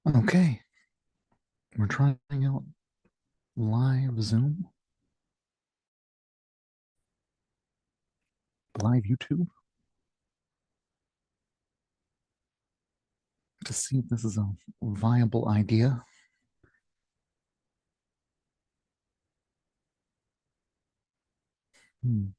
Okay, we're trying out live Zoom, live YouTube to see if this is a viable idea. Hmm.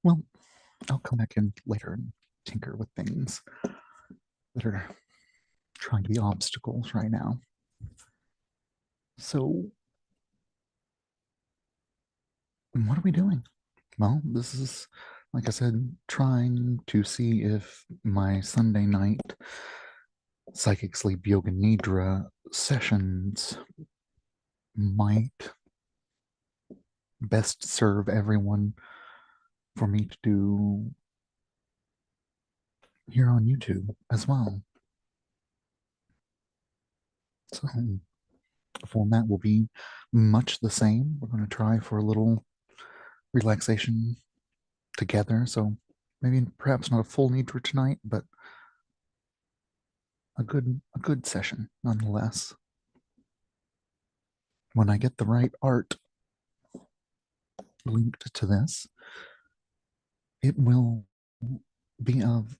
Well, I'll come back in later and tinker with things that are trying to be obstacles right now. So, what are we doing? Well, this is, like I said, trying to see if my Sunday night psychic sleep yoga nidra sessions might best serve everyone for me to do here on YouTube as well. So the format will be much the same. We're going to try for a little relaxation together. So maybe perhaps not a full nidra tonight, but a good session nonetheless. When I get the right art linked to this, it will be of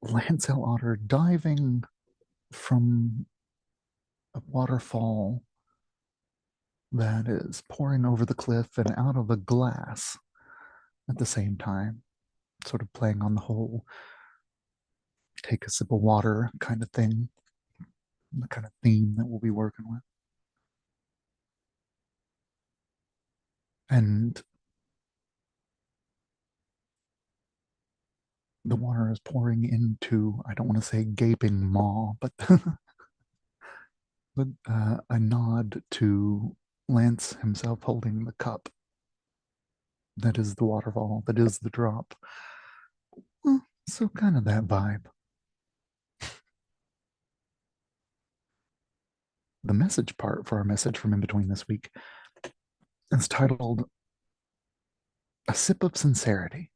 Lancel Otter diving from a waterfall that is pouring over the cliff and out of a glass at the same time, sort of playing on the whole take a sip of water kind of thing, the kind of theme that we'll be working with. And the water is pouring into, I don't want to say gaping maw, but, but a nod to Lance himself holding the cup that is the waterfall, that is the drop. Well, so kind of that vibe. The message part for our message from in between this week is titled A Sip of Sincerity.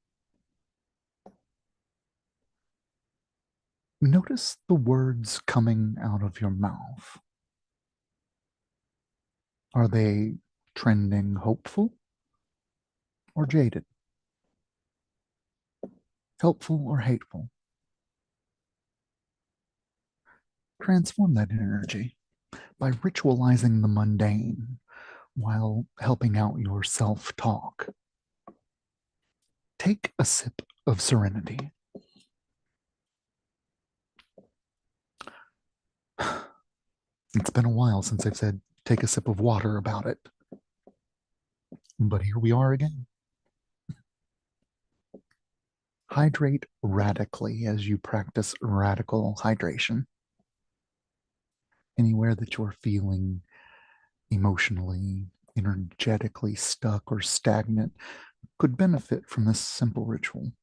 Notice the words coming out of your mouth. Are they trending hopeful or jaded? Helpful or hateful? Transform that energy by ritualizing the mundane while helping out your self talk. Take a sip of serenity. It's been a while since I've said take a sip of water about it, but here we are again. Hydrate radically as you practice radical hydration. Anywhere that you're feeling emotionally, energetically stuck or stagnant could benefit from this simple ritual.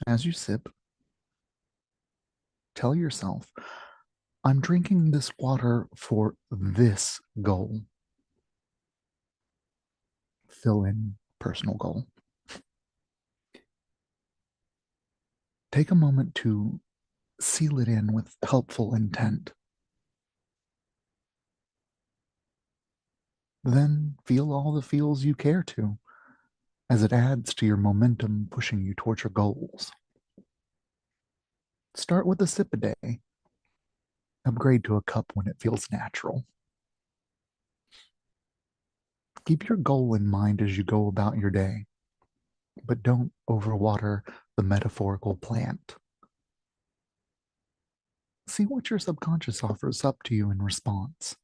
As you sip, tell yourself, I'm drinking this water for this goal. Fill in personal goal. Take a moment to seal it in with helpful intent. Then feel all the feels you care to as it adds to your momentum pushing you towards your goals. Start with a sip a day. Upgrade to a cup when it feels natural. Keep your goal in mind as you go about your day, but don't overwater the metaphorical plant. See what your subconscious offers up to you in response.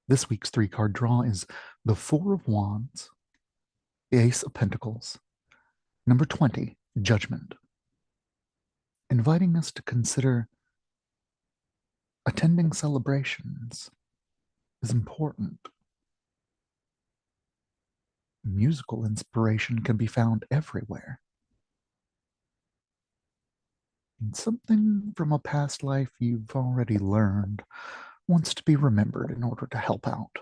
This week's 3 card draw is the Four of Wands, the Ace of Pentacles, number 20, judgment, inviting us to consider attending celebrations is important. Musical inspiration can be found everywhere. And something from a past life you've already learned wants to be remembered in order to help out.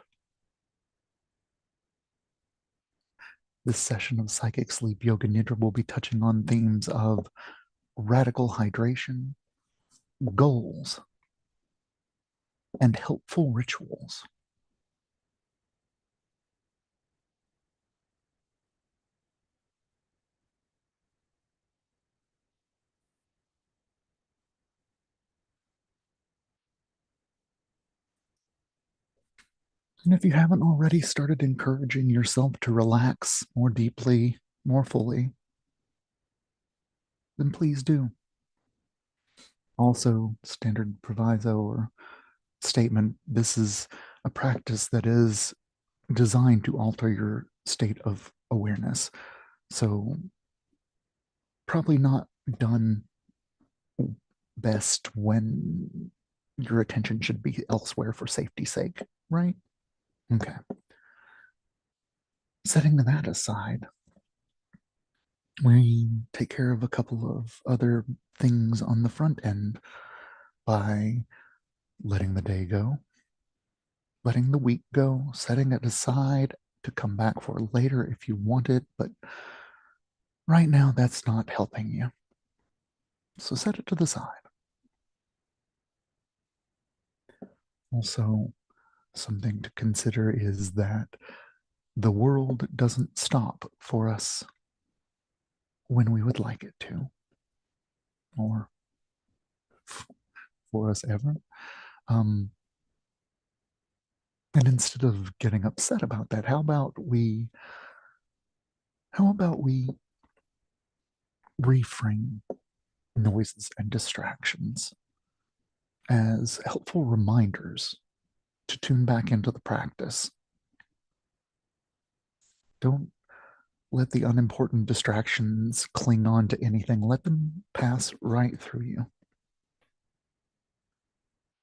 This session of Psychic Sleep Yoga Nidra will be touching on themes of radical hydration, goals, and helpful rituals. And if you haven't already started encouraging yourself to relax more deeply, more fully, then please do. Also, standard proviso or statement, this is a practice that is designed to alter your state of awareness. So, probably not done best when your attention should be elsewhere for safety's sake, right? Okay. Setting that aside, we take care of a couple of other things on the front end by letting the day go, letting the week go, setting it aside to come back for later if you want it, but right now that's not helping you. So set it to the side. Also, something to consider is that the world doesn't stop for us when we would like it to, or for us ever. Um, and instead of getting upset about that, how about we reframe noises and distractions as helpful reminders to tune back into the practice. Don't let the unimportant distractions cling on to anything. Let them pass right through you.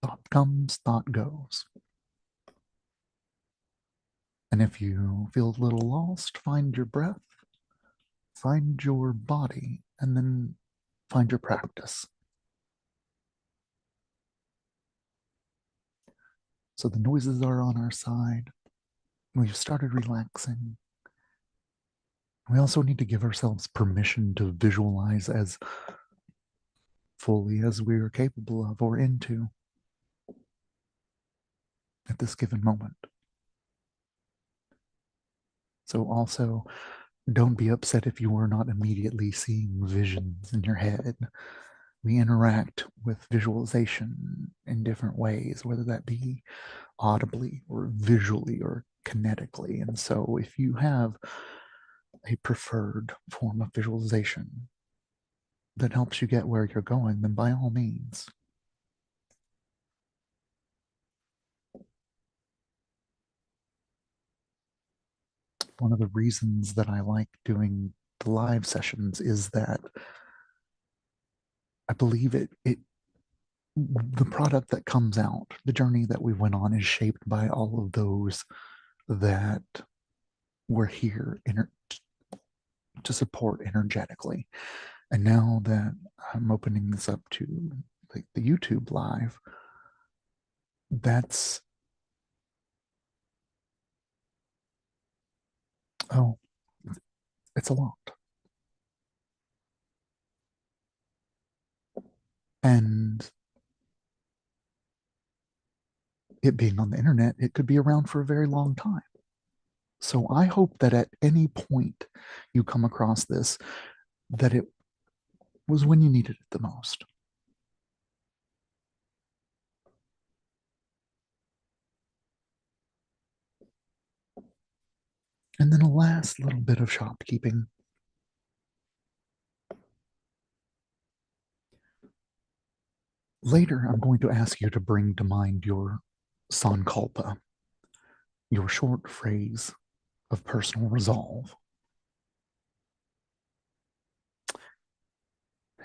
Thought comes, thought goes. And if you feel a little lost, find your breath, find your body, and then find your practice. So the noises are on our side. We've started relaxing. We also need to give ourselves permission to visualize as fully as we are capable of or into at this given moment. So also, don't be upset if you are not immediately seeing visions in your head. We interact with visualization in different ways, whether that be audibly or visually or kinetically. And so if you have a preferred form of visualization that helps you get where you're going, then by all means. One of the reasons that I like doing the live sessions is that I believe it the product that comes out, the journey that we went on is shaped by all of those that were here to support energetically. And now that I'm opening this up to like the YouTube live, that's oh, it's a lot. And it being on the internet, it could be around for a very long time. So I hope that at any point you come across this, that it was when you needed it the most. And then a last little bit of shopkeeping. Later, I'm going to ask you to bring to mind your sankalpa, your short phrase of personal resolve.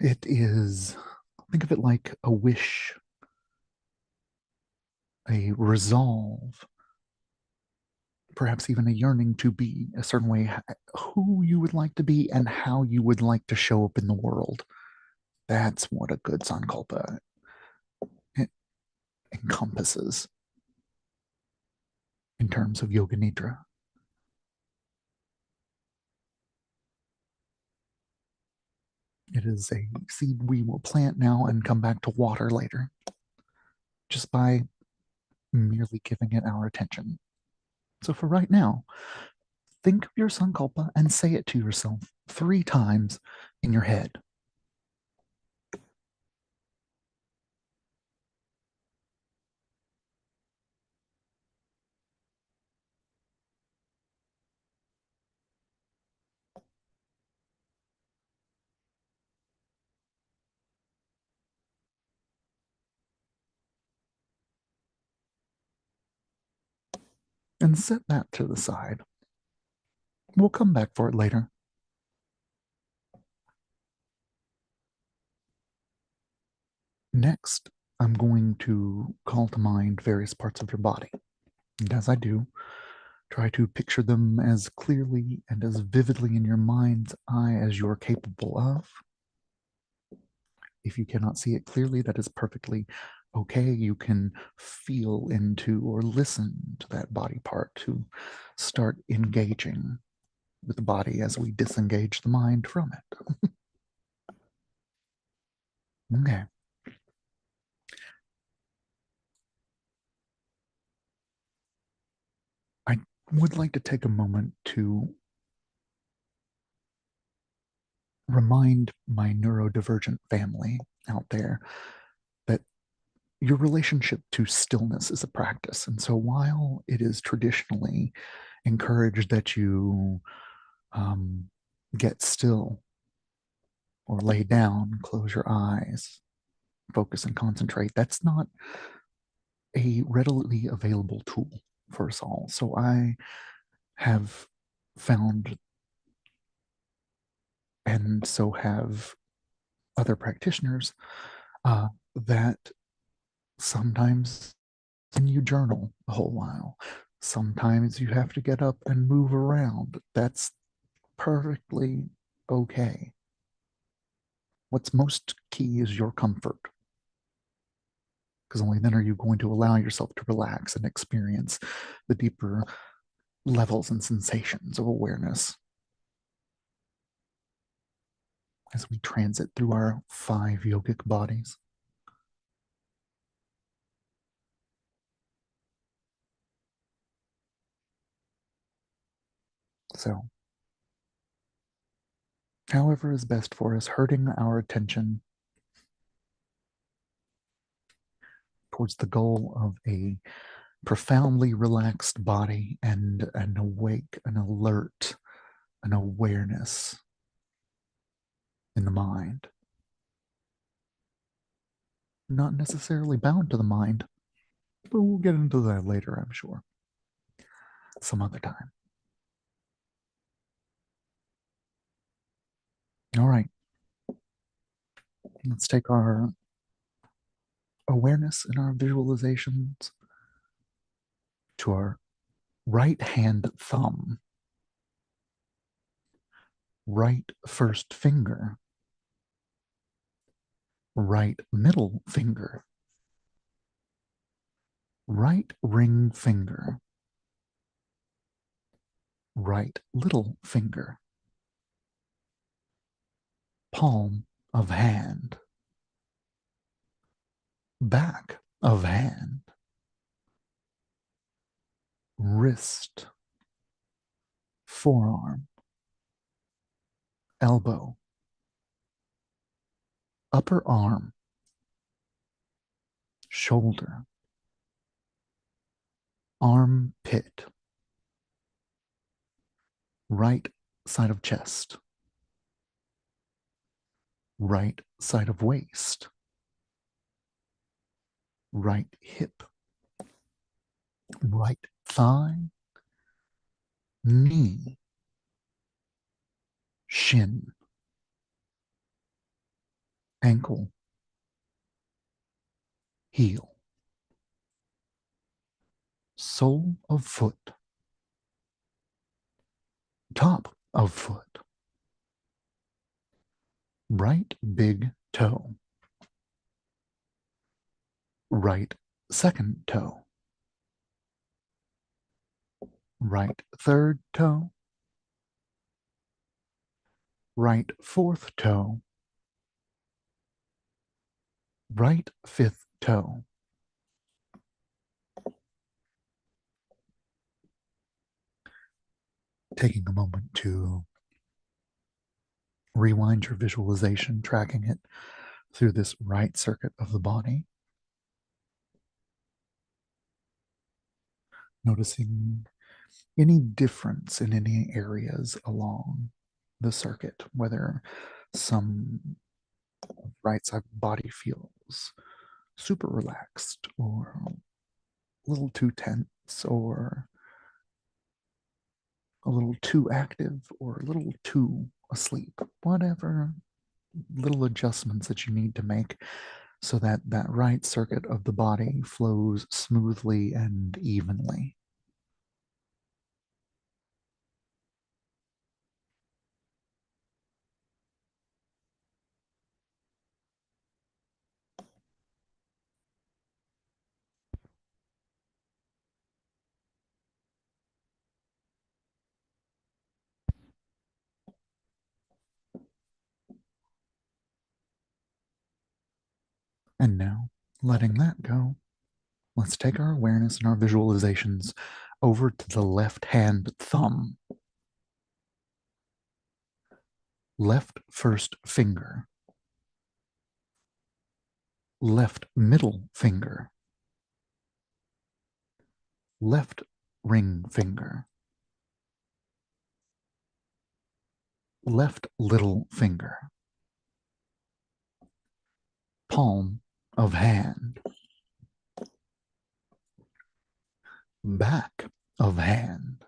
It is, think of it like a wish, a resolve, perhaps even a yearning to be a certain way, who you would like to be and how you would like to show up in the world. That's what a good sankalpa encompasses in terms of yoga nidra. It is a seed we will plant now and come back to water later, just by merely giving it our attention. So for right now, think of your sankalpa and say it to yourself 3 times in your head. And set that to the side. We'll come back for it later. Next, I'm going to call to mind various parts of your body. And as I do, try to picture them as clearly and as vividly in your mind's eye as you're capable of. If you cannot see it clearly, that is perfectly okay. You can feel into or listen to that body part to start engaging with the body as we disengage the mind from it. Okay. I would like to take a moment to remind my neurodivergent family out there that your relationship to stillness is a practice. And so while it is traditionally encouraged that you get still or lay down, close your eyes, focus and concentrate, that's not a readily available tool for us all. So I have found, and so have other practitioners, that sometimes when you journal a whole while, sometimes you have to get up and move around. That's perfectly okay. What's most key is your comfort, because only then are you going to allow yourself to relax and experience the deeper levels and sensations of awareness as we transit through our 5 yogic bodies. So, however is best for us, herding our attention towards the goal of a profoundly relaxed body and an awake, an alert, an awareness in the mind. Not necessarily bound to the mind, but we'll get into that later, I'm sure, some other time. All right, let's take our awareness and our visualizations to our right hand thumb, right first finger, right middle finger, right ring finger, right little finger, palm of hand, back of hand, wrist, forearm, elbow, upper arm, shoulder, armpit, right side of chest, right side of waist, right hip, right thigh, knee, shin, ankle, heel, sole of foot, top of foot, right big toe, right second toe, right third toe, right fourth toe, right fifth toe. Taking a moment to rewind your visualization, tracking it through this right circuit of the body, noticing any difference in any areas along the circuit, whether some right side body feels super relaxed or a little too tense or a little too active or a little too asleep, whatever little adjustments that you need to make so that that right circuit of the body flows smoothly and evenly. And now, letting that go, let's take our awareness and our visualizations over to the left hand thumb, left first finger, left middle finger, left ring finger, left little finger, palm of hand, back of hand,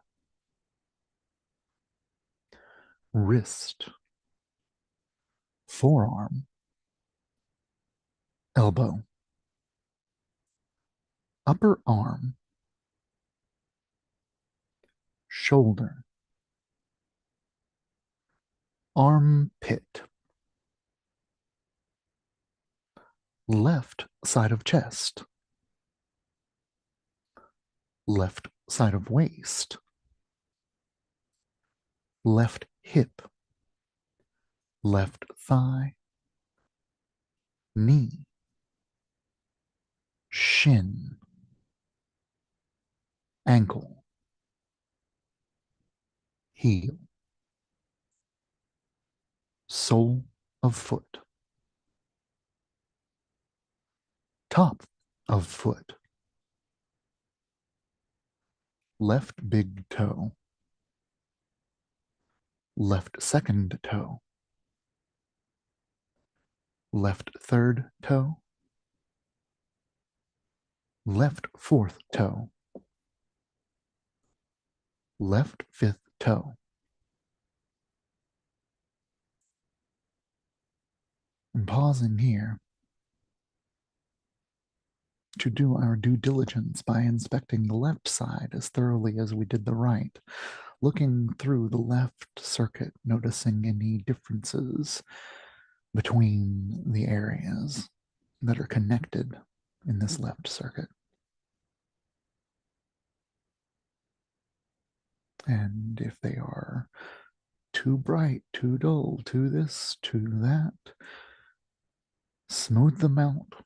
wrist, forearm, elbow, upper arm, shoulder, armpit, left side of chest, left side of waist, left hip, left thigh, knee, shin, ankle, heel, sole of foot, top of foot, left big toe, left second toe, left third toe, left fourth toe, left fifth toe. And pausing here to do our due diligence by inspecting the left side as thoroughly as we did the right, looking through the left circuit, noticing any differences between the areas that are connected in this left circuit. And if they are too bright, too dull, too this, too that, smooth them out.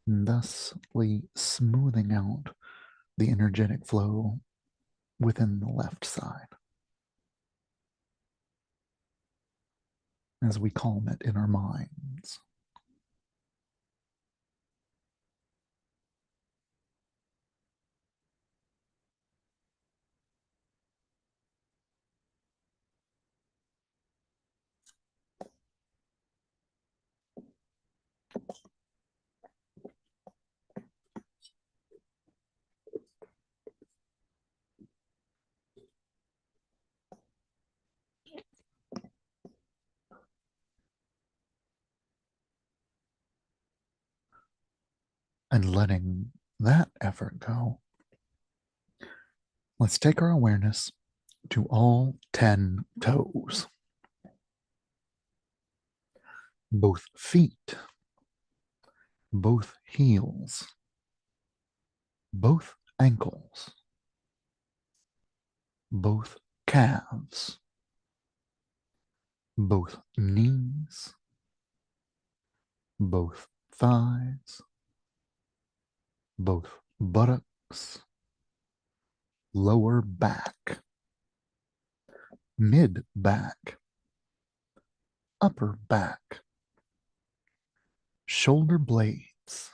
And thusly smoothing out the energetic flow within the left side as we calm it in our minds. and letting that effort go, let's take our awareness to all 10 toes, both feet, both heels, both ankles, both calves, both knees, both thighs, both buttocks, lower back, mid back, upper back, shoulder blades,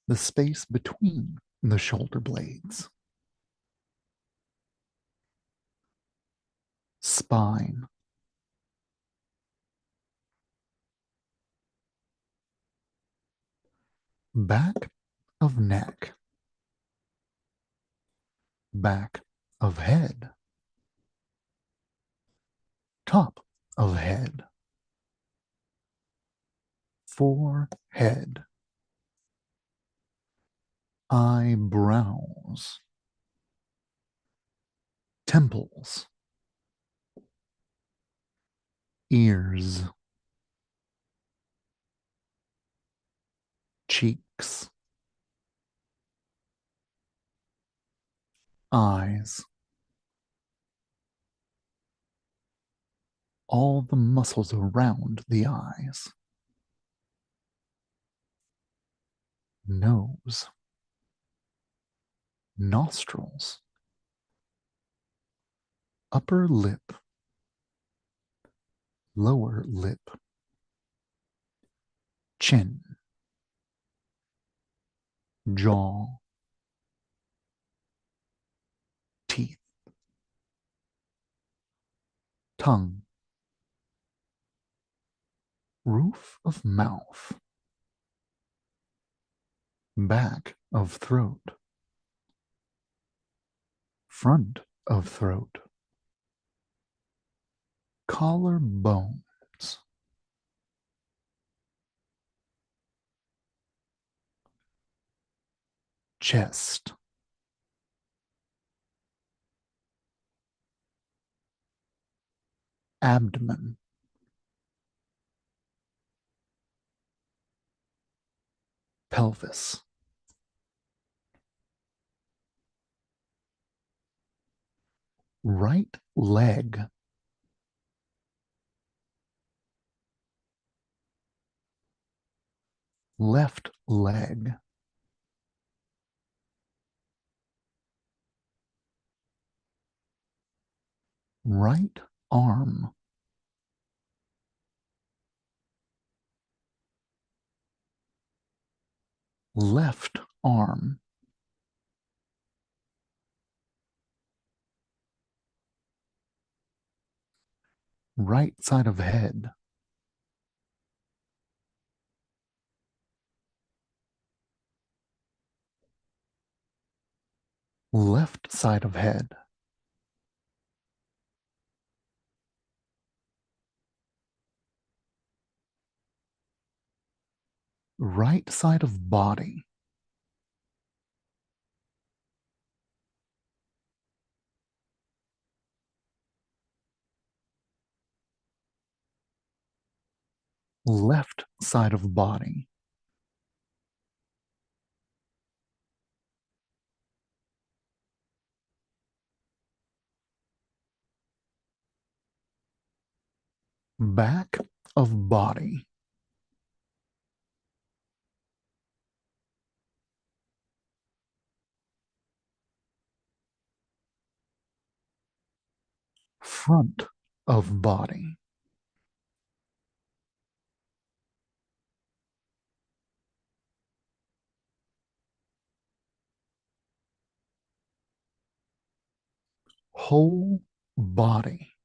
the space between the shoulder blades, spine, back of neck, back of head, top of head, forehead, eyebrows, temples, ears, cheeks, eyes, all the muscles around the eyes, nose, nostrils, upper lip, lower lip, chin, jaw, teeth, tongue, roof of mouth, back of throat, front of throat, collarbones, chest, abdomen, pelvis, right leg, left leg, right arm, left arm, right side of head, left side of head, right side of body, left side of body, back of body, front of body, whole body,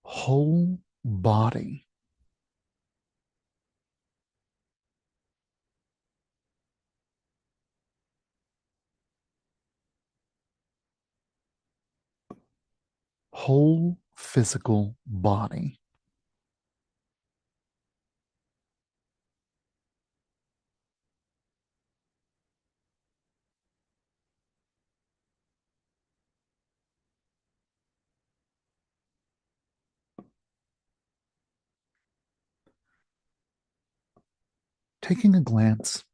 whole body, whole physical body. Taking a glance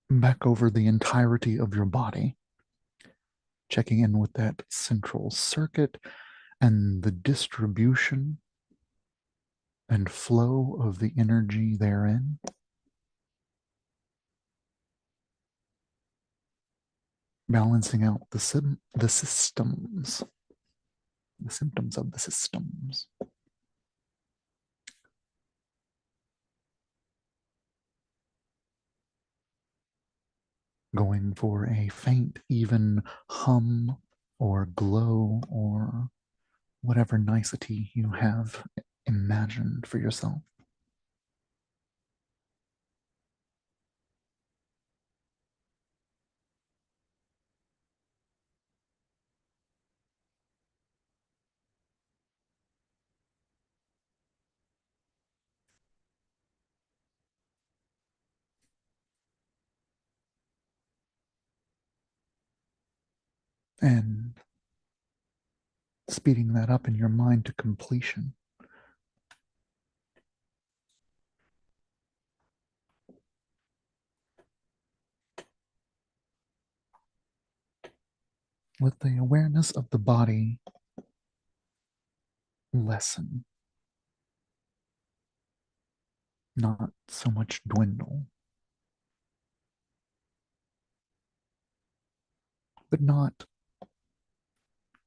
back over the entirety of your body, checking in with that central circuit and the distribution and flow of the energy therein, balancing out the systems, the symptoms of the systems. Going for a faint, even hum or glow or whatever nicety you have imagined for yourself. And speeding that up in your mind to completion. Let the awareness of the body lessen, not so much dwindle, but not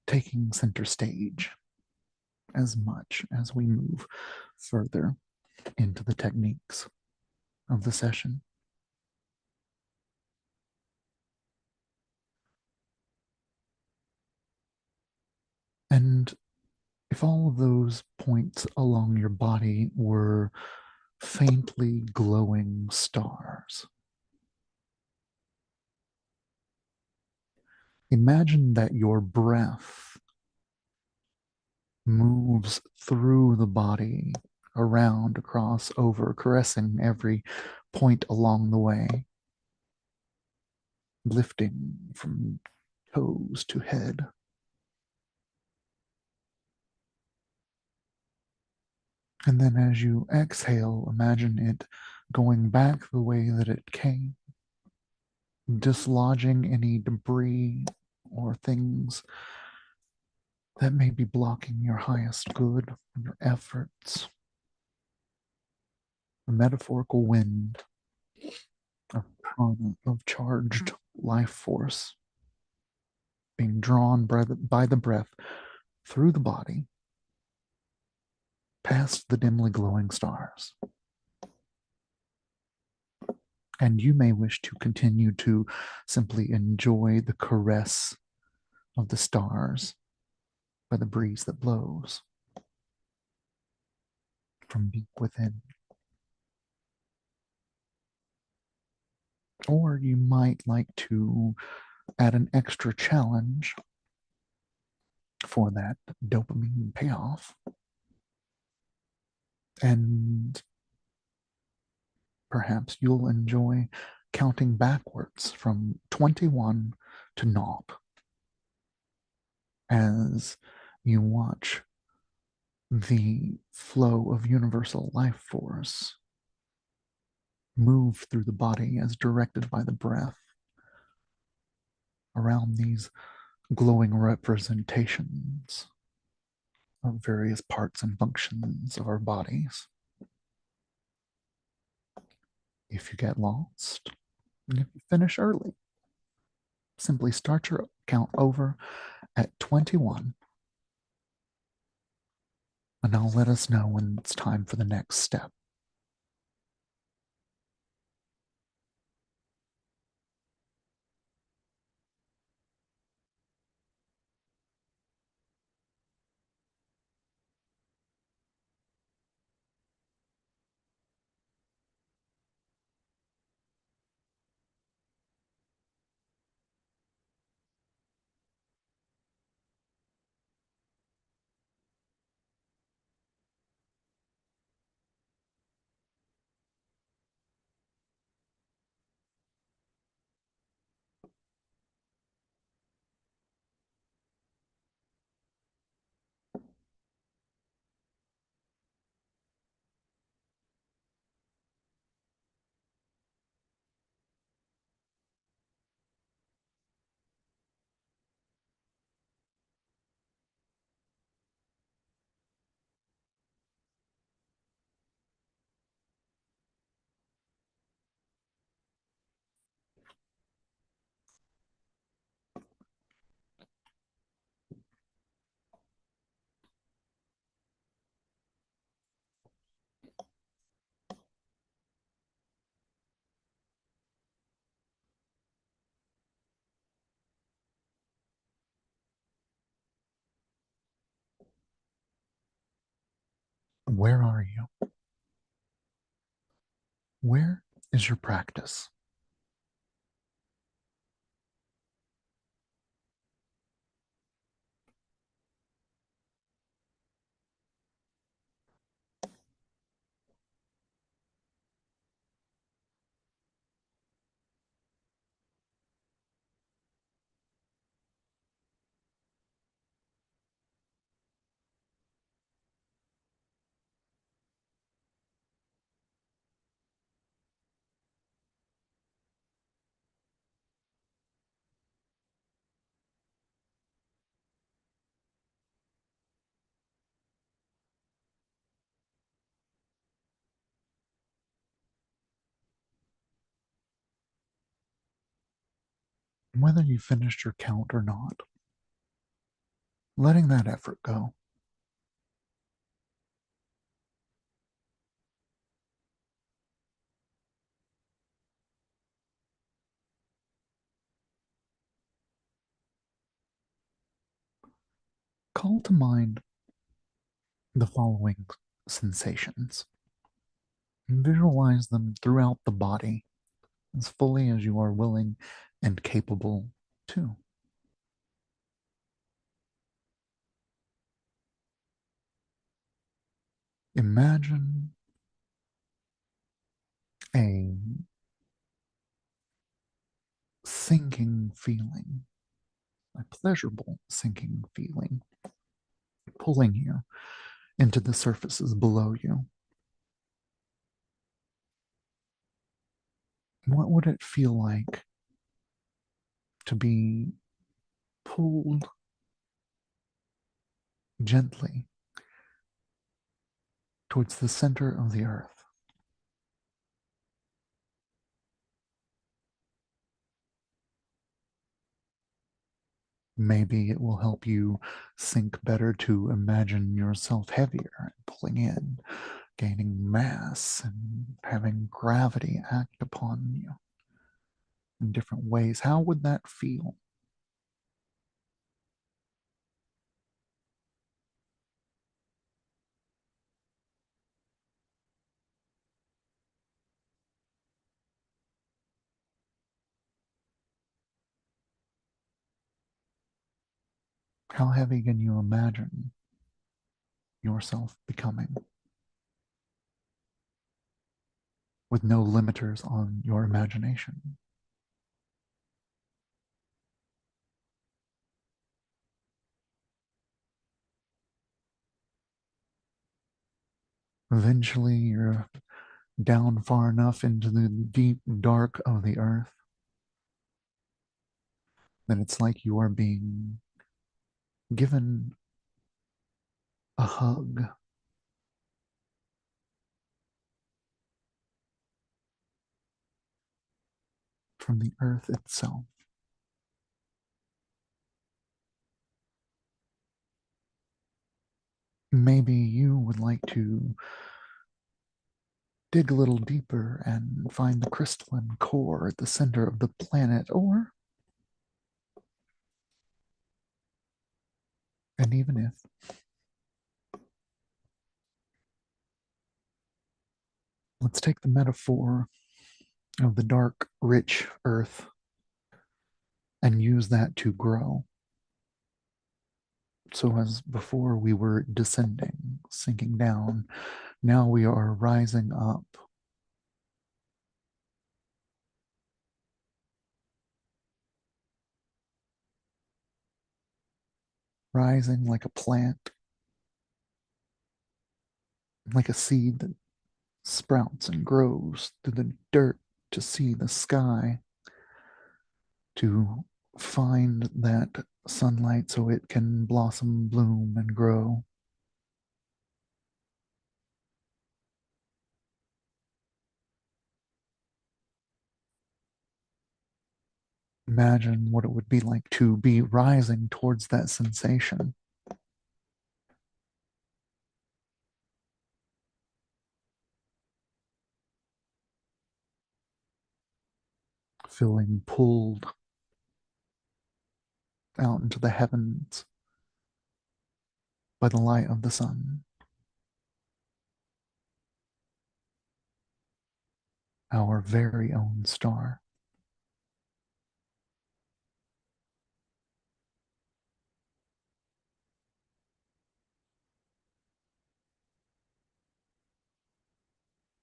taking center stage as much as we move further into the techniques of the session. And if all of those points along your body were faintly glowing stars, imagine that your breath moves through the body, around, across, over, caressing every point along the way, lifting from toes to head. And then as you exhale, imagine it going back the way that it came, dislodging any debris or things that may be blocking your highest good, your efforts. The metaphorical wind of prana, of charged life force being drawn by the breath through the body past the dimly glowing stars. And you may wish to continue to simply enjoy the caress of the stars by the breeze that blows from deep within. Or you might like to add an extra challenge for that dopamine payoff. And perhaps you'll enjoy counting backwards from 21 to naught as you watch the flow of universal life force move through the body as directed by the breath around these glowing representations of various parts and functions of our bodies. If you get lost, and if you finish early, simply start your count over at 21, and I'll let us know when it's time for the next step. Where are you? Where is your practice? Whether you finished your count or not, letting that effort go. Call to mind the following sensations. Visualize them throughout the body as fully as you are willing and capable to. Imagine a sinking feeling, a pleasurable sinking feeling, pulling you into the surfaces below you. What would it feel like to be pulled gently towards the center of the earth? Maybe it will help you sink better to imagine yourself heavier and pulling in, gaining mass and having gravity act upon you in different ways. How would that feel? How heavy can you imagine yourself becoming with no limiters on your imagination? Eventually, you're down far enough into the deep dark of the earth that it's like you are being given a hug from the earth itself. Maybe you would like to dig a little deeper and find the crystalline core at the center of the planet, or, and even if, let's take the metaphor of the dark, rich earth and use that to grow. So, as before we were descending, sinking down, now we are rising up, rising like a plant, like a seed that sprouts and grows through the dirt to see the sky, to find that sunlight so it can blossom, bloom, and grow. Imagine what it would be like to be rising towards that sensation, feeling pulled out into the heavens by the light of the sun. our very own star.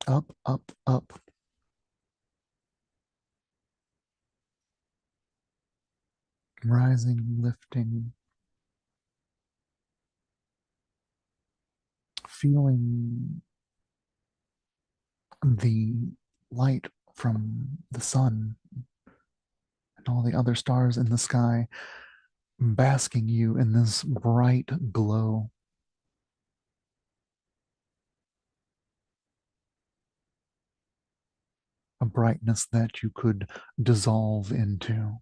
Up, up, up, rising, lifting, feeling the light from the sun and all the other stars in the sky basking you in this bright glow, a brightness that you could dissolve into.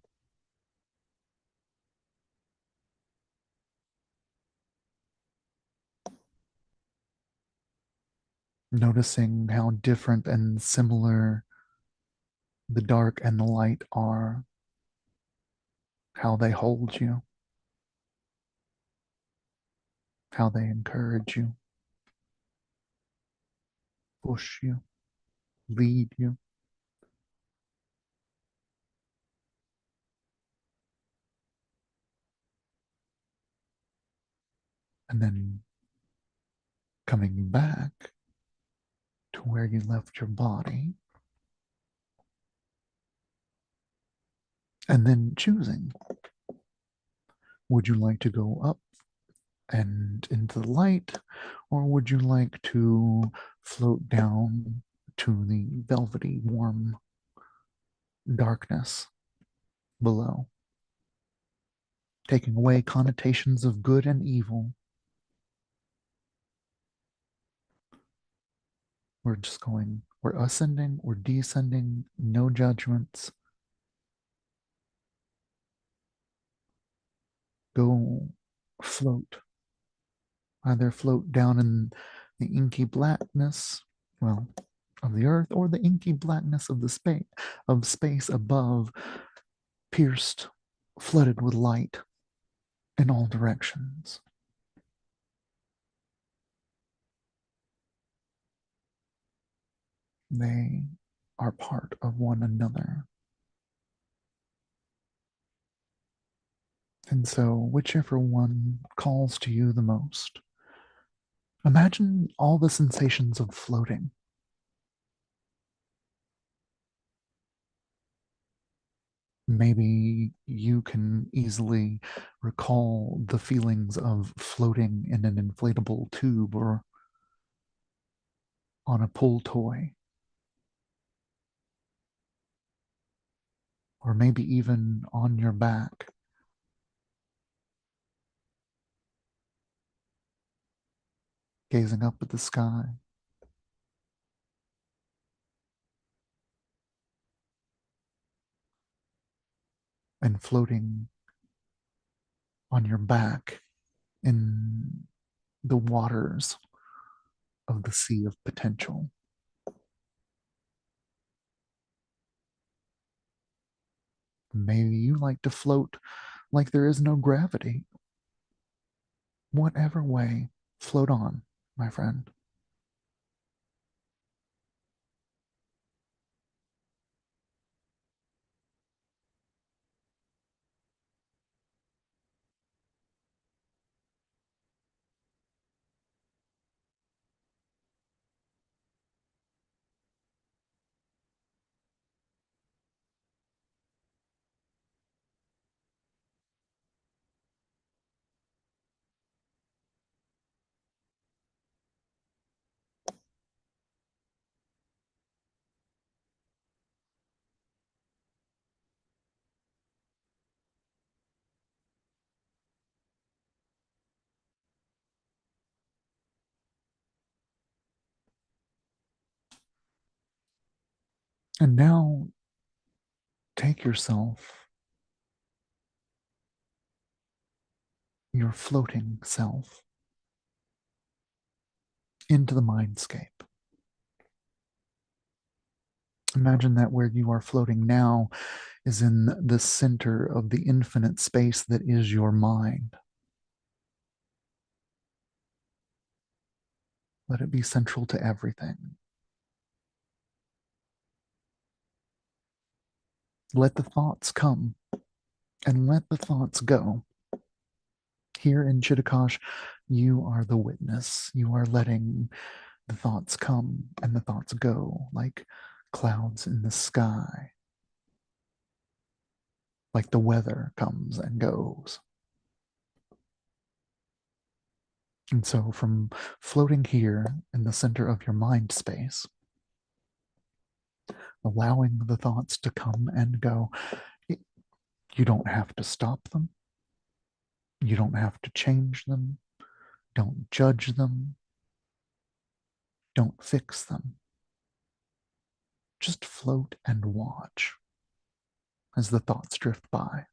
Noticing how different and similar the dark and the light are, how they hold you, how they encourage you, push you, lead you, and then coming back to where you left your body, and then choosing, would you like to go up and into the light, or would you like to float down to the velvety, warm darkness below, taking away connotations of good and evil? We're just going, we're ascending, we're descending, no judgments. Go float, either float down in the inky blackness, well, of the earth, or the inky blackness of space above, pierced, flooded with light in all directions. They are part of one another. And so, whichever one calls to you the most, imagine all the sensations of floating. Maybe you can easily recall the feelings of floating in an inflatable tube or on a pull toy, or maybe even on your back, gazing up at the sky, and floating on your back in the waters of the sea of potential. Maybe you like to float like there is no gravity. Whatever way, float on, my friend. And now take yourself, your floating self, into the mindscape. Imagine that where you are floating now is in the center of the infinite space that is your mind. Let it be central to everything. Let the thoughts come and let the thoughts go. Here in Chittakash, you are the witness. You are letting the thoughts come and the thoughts go like clouds in the sky, like the weather comes and goes. And so, from floating here in the center of your mind space, allowing the thoughts to come and go, you don't have to stop them. You don't have to change them. Don't judge them. Don't fix them. Just float and watch as the thoughts drift by.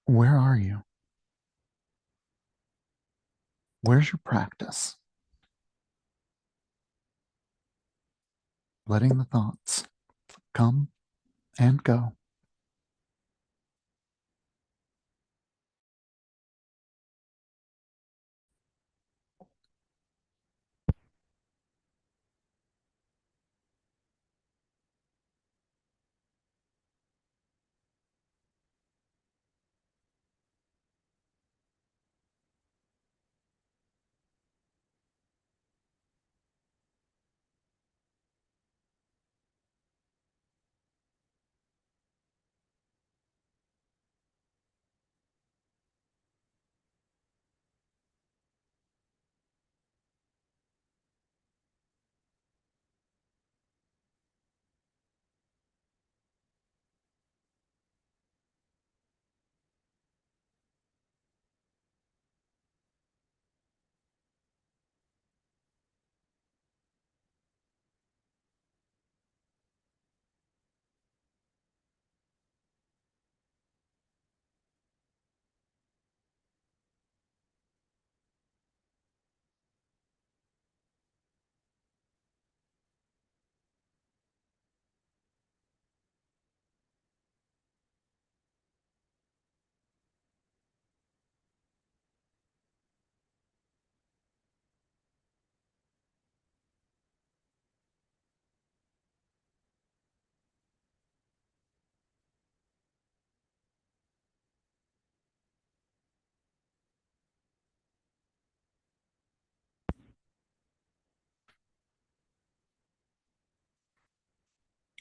Where are you? Where's your practice? Letting the thoughts come and go.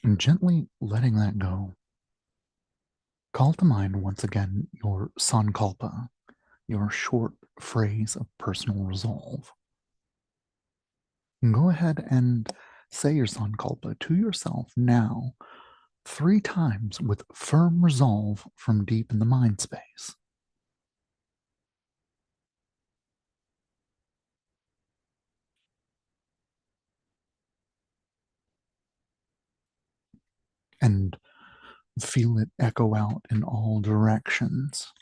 And gently letting that go, call to mind once again your sankalpa, your short phrase of personal resolve. And go ahead and say your sankalpa to yourself now 3 times with firm resolve from deep in the mind space. And feel it echo out in all directions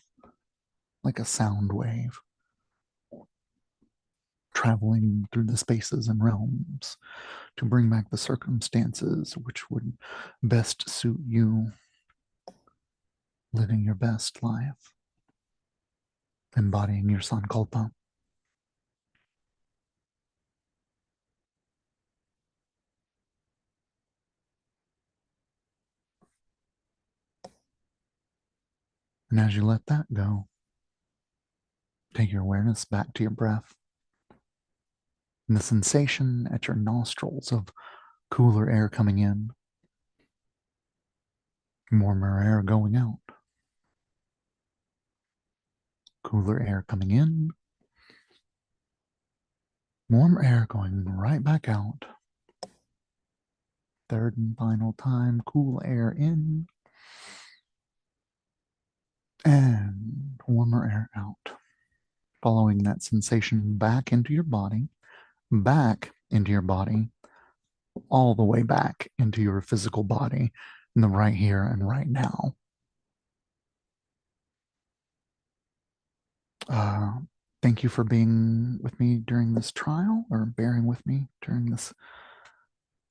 like a sound wave, traveling through the spaces and realms to bring back the circumstances which would best suit you living your best life, embodying your sankalpa. And as you let that go, take your awareness back to your breath and the sensation at your nostrils of cooler air coming in, warmer air going out, cooler air coming in, warm air going right back out. Third and final time, cool air in and warmer air out. Following that sensation back into your body, all the way back into your physical body in the right here and right now. Uh, Thank you for being with me during this trial or bearing with me during this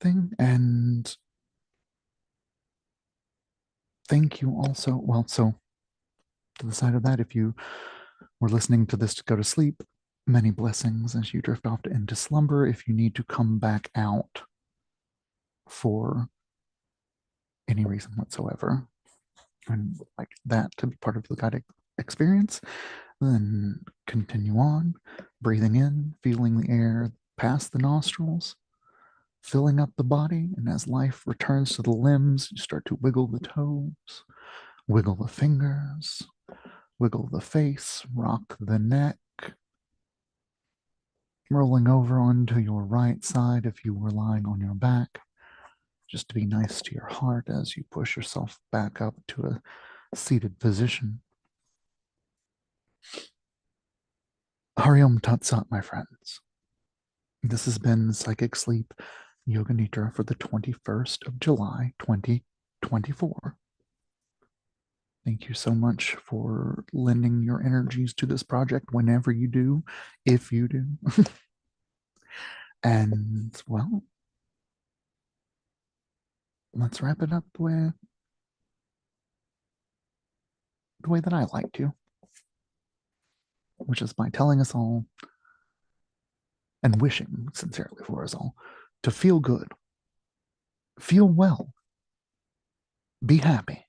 thing. And thank you also. Well, so to the side of that, if you were listening to this to go to sleep, many blessings as you drift off into slumber. If you need to come back out for any reason whatsoever, and like that to be part of the guided experience, then continue on, breathing in, feeling the air past the nostrils, filling up the body. And as life returns to the limbs, you start to wiggle the toes, wiggle the fingers, wiggle the face, rock the neck, rolling over onto your right side if you were lying on your back, just to be nice to your heart as you push yourself back up to a seated position. Hariom Tat Sat, my friends. This has been Psychic Sleep Yoga Nidra for the 21st of July, 2024. Thank you so much for lending your energies to this project whenever you do, if you do. And, well, let's wrap it up the way that I like to, which is by telling us all and wishing sincerely for us all to feel good, feel well, be happy,